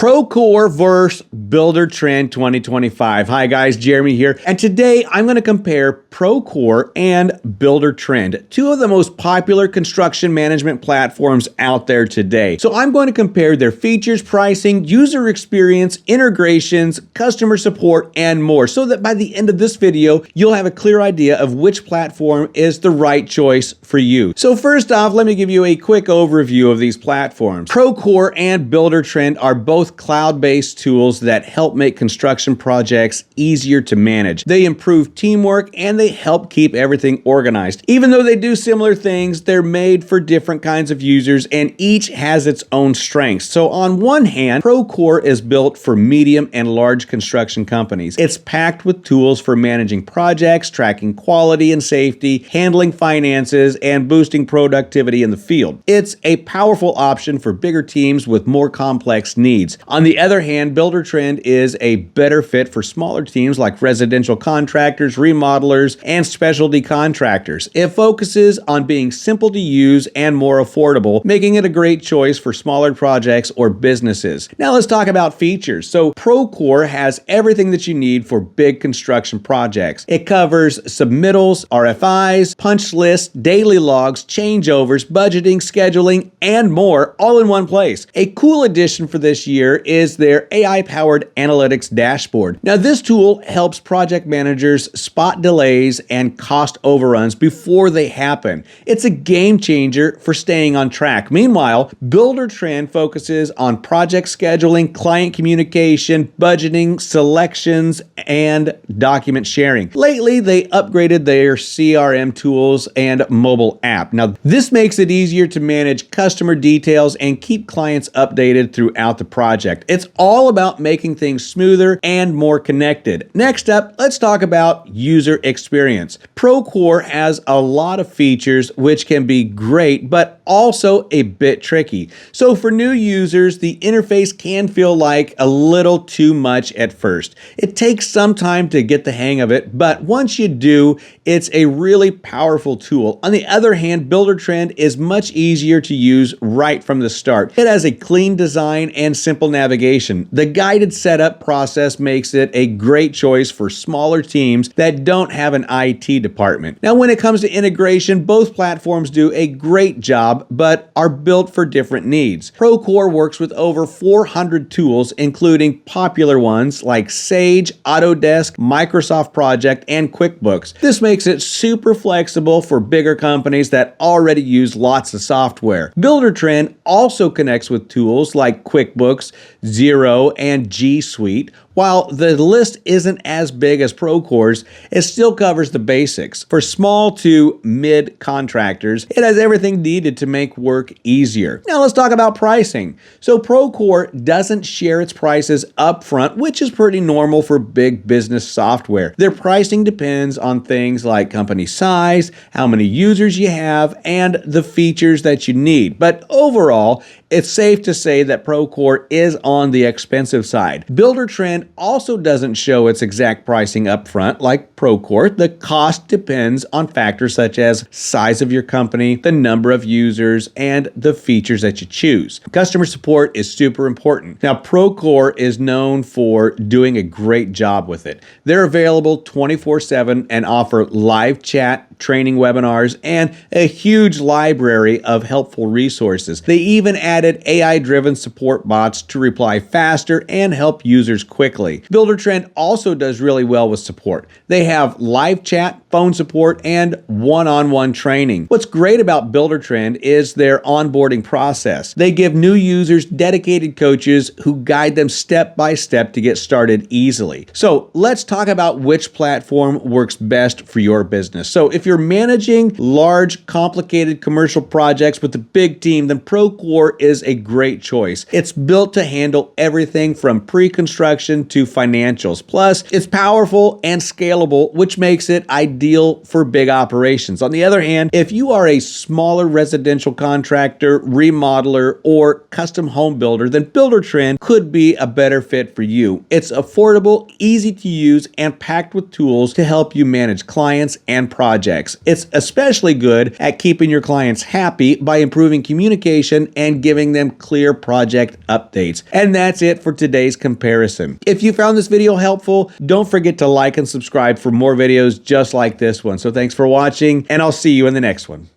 Procore versus Buildertrend 2025. Hi guys, Jeremy here, and today I'm going to compare Procore and Buildertrend, two of the most popular construction management platforms out there today. So I'm going to compare their features, pricing, user experience, integrations, customer support, and more, so that by the end of this video, you'll have a clear idea of which platform is the right choice for you. So first off, let me give you a quick overview of these platforms. Procore and Buildertrend are both cloud-based tools that help make construction projects easier to manage. They improve teamwork and they help keep everything organized. Even though they do similar things, they're made for different kinds of users and each has its own strengths. So on one hand, Procore is built for medium and large construction companies. It's packed with tools for managing projects, tracking quality and safety, handling finances, and boosting productivity in the field. It's a powerful option for bigger teams with more complex needs. On the other hand, Buildertrend is a better fit for smaller teams like residential contractors, remodelers, and specialty contractors. It focuses on being simple to use and more affordable, making it a great choice for smaller projects or businesses. Now let's talk about features. So Procore has everything that you need for big construction projects. It covers submittals, RFIs, punch lists, daily logs, changeovers, budgeting, scheduling, and more, all in one place. A cool addition for this year is their AI-powered analytics dashboard. Now, this tool helps project managers spot delays and cost overruns before they happen. It's a game changer for staying on track. Meanwhile, Buildertrend focuses on project scheduling, client communication, budgeting, selections, and document sharing. Lately, they upgraded their CRM tools and mobile app. Now, this makes it easier to manage customer details and keep clients updated throughout the project. It's all about making things smoother and more connected. Next up, let's talk about user experience. Procore has a lot of features which can be great, but also a bit tricky. So for new users, the interface can feel like a little too much at first. It takes some time to get the hang of it, but once you do, it's a really powerful tool. On the other hand, Buildertrend is much easier to use right from the start. It has a clean design and simple navigation. The guided setup process makes it a great choice for smaller teams that don't have an IT department. Now, when it comes to integration, both platforms do a great job, but are built for different needs. Procore works with over 400 tools, including popular ones like Sage, Autodesk, Microsoft Project, and QuickBooks. This makes it super flexible for bigger companies that already use lots of software. Buildertrend also connects with tools like QuickBooks, Xero, and G Suite. While the list isn't as big as Procore's, it still covers the basics. For small to mid contractors, it has everything needed to make work easier. Now let's talk about pricing. So Procore doesn't share its prices up front, which is pretty normal for big business software. Their pricing depends on things like company size, how many users you have, and the features that you need. But overall, it's safe to say that Procore is on the expensive side. Buildertrend also doesn't show its exact pricing up front like Procore. The cost depends on factors such as size of your company, the number of users, and the features that you choose. Customer support is super important. Now, Procore is known for doing a great job with it. They're available 24/7 and offer live chat, training webinars, and a huge library of helpful resources. They even added AI-driven support bots to reply faster and help users quickly. Buildertrend also does really well with support. They have live chat, phone support, and one-on-one training. What's great about Buildertrend is their onboarding process. They give new users dedicated coaches who guide them step by step to get started easily. So let's talk about which platform works best for your business. So if you're managing large, complicated commercial projects with a big team, then Procore is a great choice. It's built to handle everything from pre-construction to financials. Plus, it's powerful and scalable, which makes it ideal ideal for big operations. On the other hand, if you are a smaller residential contractor, remodeler, or custom home builder, then Buildertrend could be a better fit for you. It's affordable, easy to use, and packed with tools to help you manage clients and projects. It's especially good at keeping your clients happy by improving communication and giving them clear project updates. And that's it for today's comparison. If you found this video helpful, don't forget to like and subscribe for more videos just like this one. So thanks for watching, and I'll see you in the next one.